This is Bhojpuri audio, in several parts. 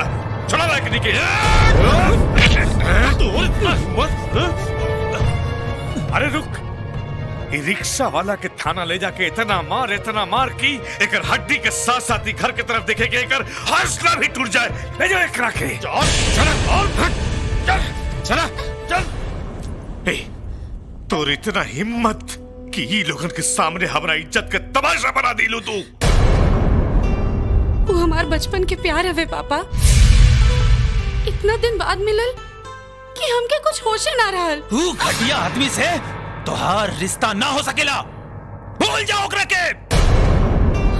बड़ा चला रहा है कि अरे रुक, ये रिक्शा वाला के थाना ले जाके इतना मार की एकर हड्डी के साथ साथ ही घर के तरफ देखे कि एकर हौसला भी टूट जाए। ले जाओ एक राखे। चल। तोर इतना हिम्मत कि ये लोगन के सामने हमारा इज्जत के तमाशा बना दिलू तू। वो हमार बचपन के प्यार हवे पापा, इतना दिन बाद मिलल कि हमके कुछ होशे ना रहल। तू घटिया आदमी से तोहार रिश्ता ना हो सकेला, भूल जाओ ओकरा के।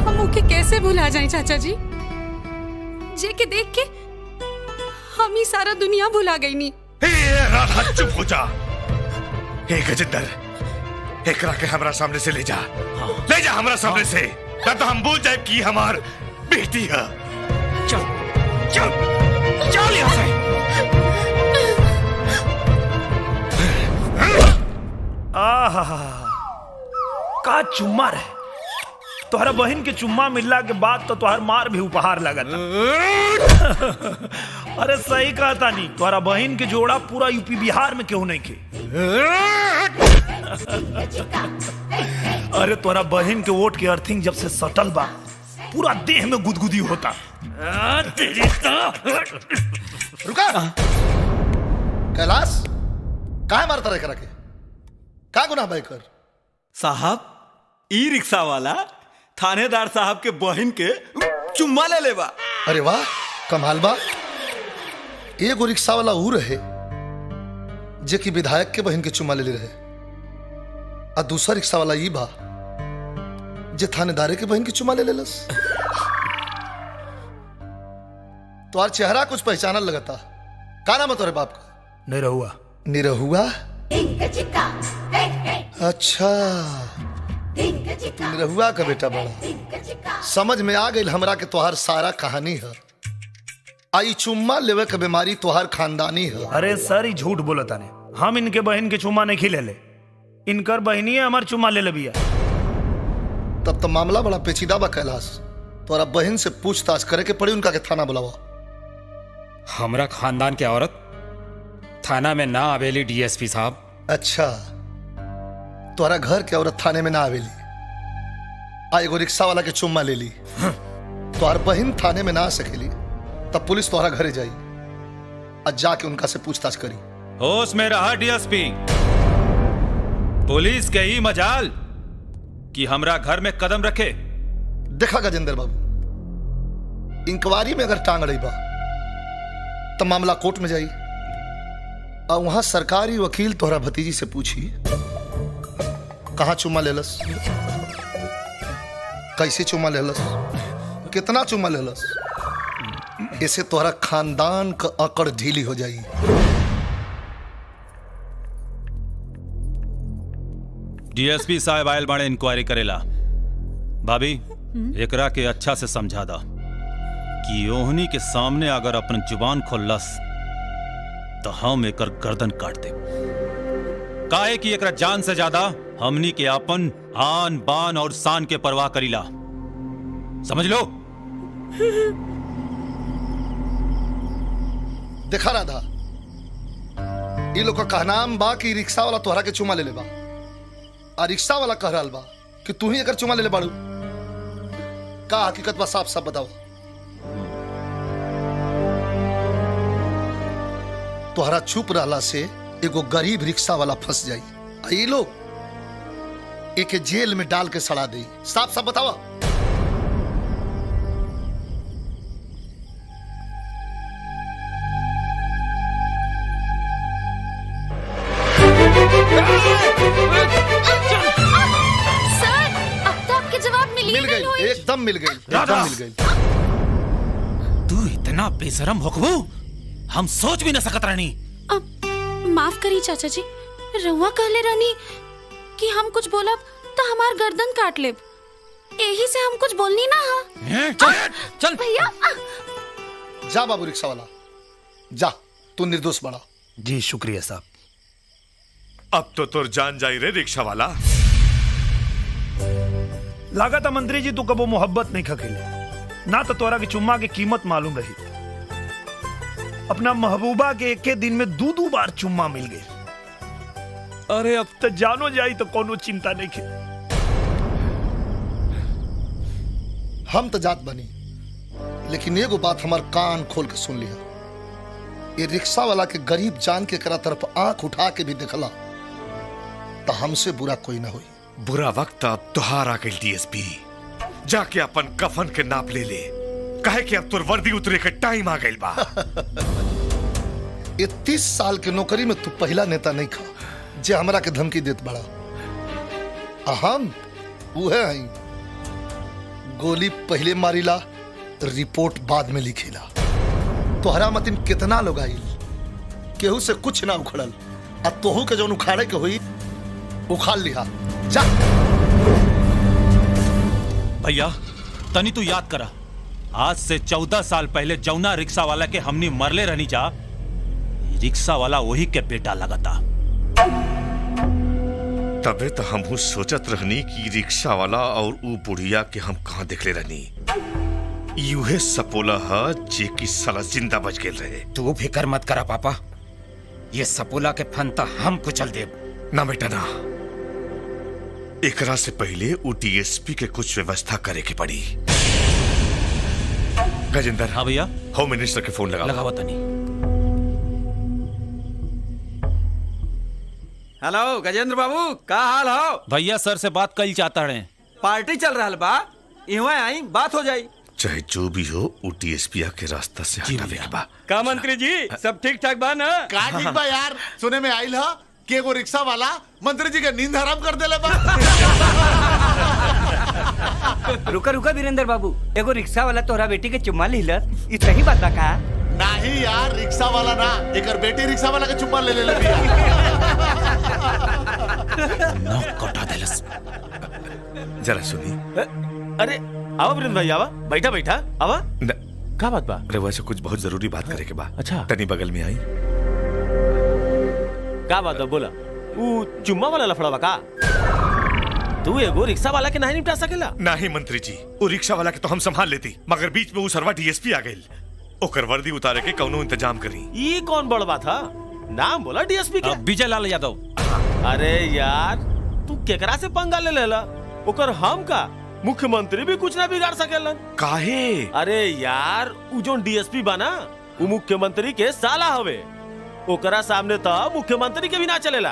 हम ओके कैसे भुला जाएं चाचा जी, जे के देख के हम ही सारा दुनिया भुला गई नी। राधा चुप हो जा। गजेंद्र, एकरा के हमरा सामने से ले जा, ले जा हमरा सामने से, ना तो हम भूल जाए कि हमार बेटी है। चल यहाँ से। का चुम्मा रहे, तोहरा बहन के चुम्मा मिलला के बाद तो तोहर मार भी उपहार लगता। अरे सही कहता नहीं, तोहरा बहन के जोड़ा पूरा यूपी बिहार में क्यों नहीं के। अरे तोहरा बहन के वोट के अर्थिंग जब से सटल बा, पूरा देह में गुदगुदी होता। रुका कैलाश, काहे मारता रहे करा के, का गुनाह भाई कर? साहब, ई रिक्शा वाला थानेदार साहब के बहन के चुम्मा ले लेबा। अरे वाह, कमाल बा। एगो रिक्शा वाला ऊ रहे जे कि विधायक के बहन के चुम्मा ले रहे, और दूसरा रिक्शा वाला ई बा जे थानेदारे के बहन के चुम्मा ले लेलस। तुम्हारा चेहरा कुछ पहचानल लगता। का नाम है तुम्हारे बाप का? निरहुआ। निरहुआ? अच्छा, तुम निरहुआ का बेटा बड़ा। समझ में आ गई हमरा के तोहार सारा कहानी है। आई चुम्मा लेवे के बीमारी तोहार खानदानी है। अरे सर, ही झूठ बोलता ने, हम इनके बहन के चुम्मा नहीं खिले ले, इनकर बहनी है हमार चुम्मा ले बिया। तब तो मामला बड़ा पेचीदा बा कैलाश। तोरा बहन से पूछताछ करे के पड़ी, उनका के थाना बुलावा। हमरा खानदान के औरत थाना में ना आवेली डीएसपी साहब। अच्छा, तोरा घर के औरत थाने में ना आवेली, आ एगो रिक्शा वाला के चुम्मा ले ली। तोहर बहन थाने में ना आ सकेली, तब पुलिस तोहरा घरे जाई और जाके उनका से पूछताछ करी। होश में रहा डीएसपी, पुलिस के ही मजाल कि हमरा घर में कदम रखे। देखा गजेंद्र बाबू, इंक्वायरी में अगर टांग रही बा तो मामला कोर्ट में जाई, और वहां सरकारी वकील तोहरा भतीजी से पूछी कहां चुम्मा लेलस, कैसे चुम्मा लेलस, कितना चुम्मा लेलस। इसे तोहरा खानदान का अकड़ ढीली हो जाई। डीएसपी साहब आयल बाड़े इंक्वायरी करेला। भाभी, एकरा के अच्छा से समझा दा कि ओहनी के सामने अगर अपन जुबान खोलस तो हम एकर गर्दन काट दे। काहे कि एकरा जान से ज्यादा हमनी के अपन आन बान और शान के परवाह करीला, समझ लो। देखा राधा, ये लोग का कहनाम बा कि रिक्शा वाला तोहरा के चुम्मा ले ले बा, और रिक्शा वाला कह रहा बा कि तू ही अगर चुम्मा ले ले बाड़ू। का हकीकत बा, साफ साफ बताओ। तोहरा चुप रहला से एगो गरीब रिक्शा वाला फंस जाई, आ ये लोग एके जेल में डाल के सड़ा दे। साफ साफ बतावा। सर, अब तो आपके जवाब मिल गई, एकदम मिल गई, एकदम मिल गई। तू इतना बेशरम होकबू हम सोच भी न सकत रहनी। माफ करी चाचा जी, रहुआ कहले रहनी कि हम कुछ बोलब तो हमार गर्दन काट लेब, यही से हम कुछ बोलनी ना। चल भैया। जा बाबू रिक्शा वाला, जा, तू निर्दोष बड़ा। जी शुक्रिया साहब। अब तो तुर जान जाई रे रिक्शा वाला। लागत मंत्री जी तू कबो मोहब्बत नहीं खकेले ना, तो तोरा की चुम्मा की कीमत मालूम रही। अपना महबूबा के एक दिन में 2-2 बार चुम्मा मिल गए। अरे अब तो जानो जाई तो कोनो चिंता नहीं के। हम तो जात बनी, लेकिन एगो बात हमार कान खोल के सुन लिया। ये रिक्शा वाला के गरीब जान के करा तरफ आंख उठा के भी देखला तो हमसे बुरा कोई ना हुई। बुरा वक्त अब तुहार आ गई डीएसपी। जाके अपन कफन के नाप ले ले, कहे कि अब तुर वर्दी उतरे के टाइम आ गई बा। ये 30 साल के नौकरी में तू पहला नेता नहीं खा जे हमरा के धमकी देत बड़ा। हम उहे हई, गोली पहले मारिला रिपोर्ट बाद में लिखेला। तोहरा मतिन कितना लोग आइल, केहू से कुछ ना उखड़ल, आ तोहू के जौन उखाड़े के हुई उखाड़ लिहा। जा भैया तनी तू याद करा, आज से 14 साल पहले जौना रिक्शा वाला के हमनी मरले रहनी जा, रिक्शा वाला वही के बेटा लगता। तबे तो हम सोचत रहनी कि रिक्शा वाला और ऊ बुढ़िया के हम कहाँ देखले रहनी। यूहे सपोला है जे की साला जिंदा बच गेल रहे। तू फिकर मत करा पापा, ये सपोला के फंता हम कुचल देब। ना बेटा ना, एकरा से पहले ऊ डीएसपी के कुछ व्यवस्था करे के पड़ी। गजेंद्र। हाँ भैया। होम मिनिस्टर के फोन लगावा तनी। हेलो गजेंद्र बाबू, का हाल हो? भैया सर से बात कल चाहता है। पार्टी चल रहा बा, इहवा आई बात हो जाई। चाहे जो भी हो, ऊ डीएसपी के रास्ता से हटावे के बा। का मंत्री जी सब ठीक ठाक बा ना? का ठीक बा यार, सुने में आइल ह कि एगो रिक्शा वाला मंत्री जी के नींद हराम कर देले बा। रुका रुका वीरेंद्र बाबू, एगो रिक्शा वाला तोहरा बेटी के चुम्मा लिहलस, ई सही बात बा का? नहीं यार, रिक्शा वाला ना, एकर बेटी रिक्शा वाला के चुम्मा ले ले बिया। नौ कटा देलस। जरा सुनी। अरे आवा वीरेंद्र भाई, आवा, बैठा बैठा आवा। का बात बा? अरे वैसे कुछ बहुत जरूरी बात करे के बा। अच्छा। तनी बगल में आई। का बात बा बोला। ऊ चुम्मा वाला लफड़ा बा का? तू एगो रिक्शा वाला के नहीं निपटा सकेला? नहीं मंत्री जी, वो रिक्शा वाला के तो हम संभाल लेती, मगर बीच में वो सरवा डीएसपी आ गई। ओकर वर्दी उतारे के कौनो इंतजाम करी। ये कौन बड़ बात था? नाम बोला डीएसपी के। विजय लाल यादव। अरे यार, तू केकरा से पंगा ले लेला? ओकर हम का मुख्यमंत्री भी कुछ ना बिगाड़ सकेलन। काहे? अरे यार, उ जो डीएसपी बना, वो मुख्यमंत्री के साला हवे। ओकरा सामने तो मुख्यमंत्री के भी ना चलेला।